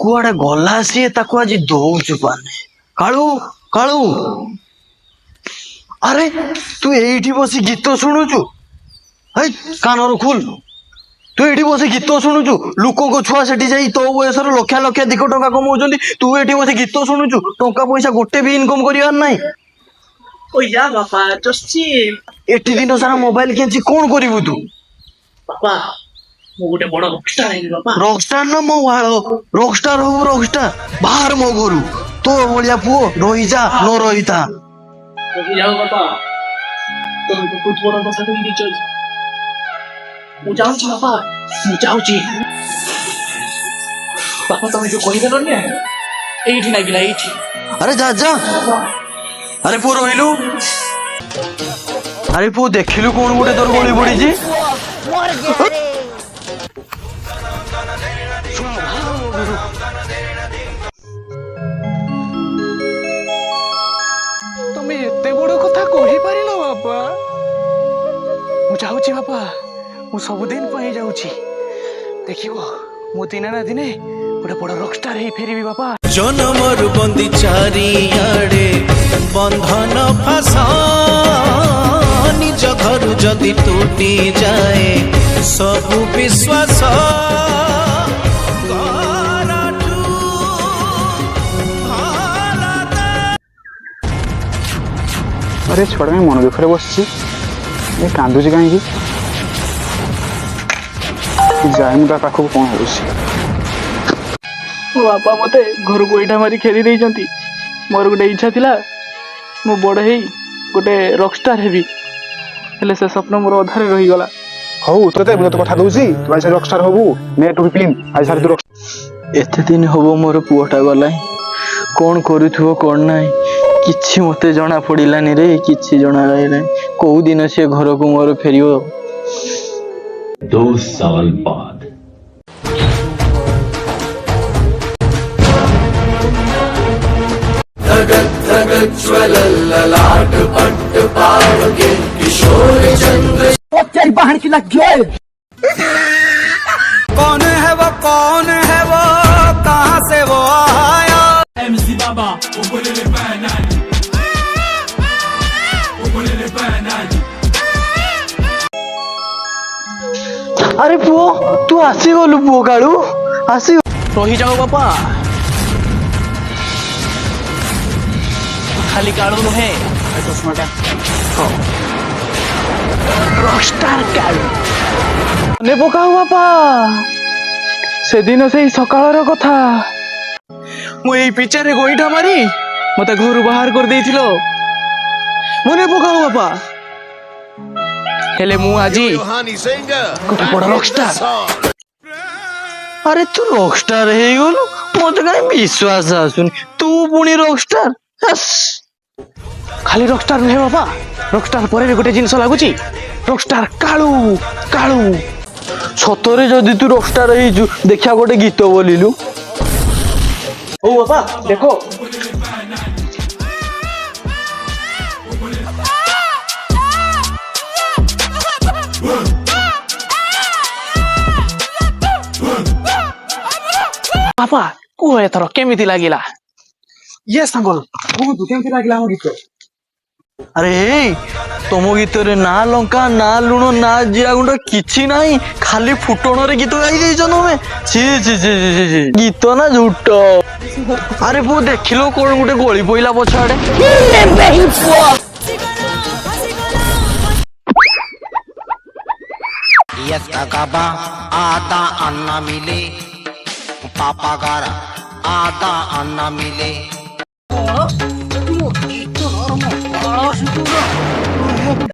कुआडे गला सी ताको आज दौचु पाने कालू कालू अरे तू एठी बसी गीत शुणुचु है कानर खोल तू एठी बसी गीत शुणुचु लोक छुआ सेठी जाई तो बयस लक्ष लक्ष 2 कोटी टंका कमाउछंती तू एठी बसी गीत शुणुचु टंका पैसा गोटे भी इनकम करियार नाही ओ या बापा जस्सी एठी दिन सारा मोबाइल केंची कोन करिवु तू बापा मो गोटे बड़ रॉकस्टार है बापा रॉकस्टार ना मो वालो रॉकस्टार हो रॉकस्टार बाहर मो घरु तो बोलिया पुओ रही जा न रहीता जाओ बापा तुमको कुछ बड़ा बसा कर दी चल मु जाऊँ बापा मु जाऊँ बापा तुम जो कही देलो ने एठी ना गिला एठी अरे जा जा अरे पुओ रहिलु अरे पुओ देखिलु कोन गोटे तोर गोली पड़ी जी तुम्हें एते बड़ कथा कहि पारिलो बापा मु जाउची बापा मु सब दिन पई जाउची देखिबो मु दिने ना दिने गोटे बड़ रॉकस्टार हे फेरिबी बापा जनमर बंदी चारियाड़े बंधन फासा निज घर जदि टूटी जाए सबु विश्वास अरे छोड़ा मैं मन दुखरे बसची ये कांदुची कहीं जाए मुझे पाखक कौन हो बापा मते घर को ईटा मारी खेली देइचंती मोर गोटे इच्छा थिला मु बड़ हेई गोटे रॉकस्टार हेबी हेले से स्वप्न मोर अधारे रही गला हौ तते तो कथा दउची तू आज रॉकस्टार होबू ने टू फिल्म आज सारी तू एते दिन होबो मोर पुओटा गला कोन करूथुओ कोन नाही किछि मते जणा पडिलानी रे किछि जणा रे को दिन से घर को मोर फेरियो 2 साल बाद ज्वललाट पट्ट पावगे किशोर चंद्र तेरी बहन की लग गई कौन है वो कहाँ से वो आया MC Baba ubulele banani ubulele banani अरे पुओ तू आसी गलु पुओ काळू आसी रही जाओ बापा खाली काळू नुहे रॉकस्टार कालू ने पकाओ बापा से दिन से सकाळर कथा मु एई पिचारे गोईठा मारी मते घर बाहर कर देइथिलो मने पकाओ बापा हेले मु आजी गोटे बड़ रॉकस्टार अरे तू रॉकस्टार हे गलु मते काई विश्वास आसुनी तू पुनी रॉकस्टार हस खाली रॉकस्टार नुहे बापा रॉकस्टार परे भी गोटे जिनस लागुची रॉकस्टार कालू कालू सतरे जदि तू रॉकस्टार हेजु देखिया गोटे गीत बोलिलु ओ बापा देखो बापा को एथर केमिति लागिला ये सांगल को तू केमिति लागिला हम गीत अरे तुम गीत रे ना लंका ना लुण ना जीरा गुंड किछि नाही खाली फुटण रे गीत गाई देइछ तमे छी छी छी गीत ना झूठ अरे पो देखिलो कोन गुटे गोली पइला पछाडे यत्तकबा आदा अन्ना मिले पापा गारा आदा अन्ना मिले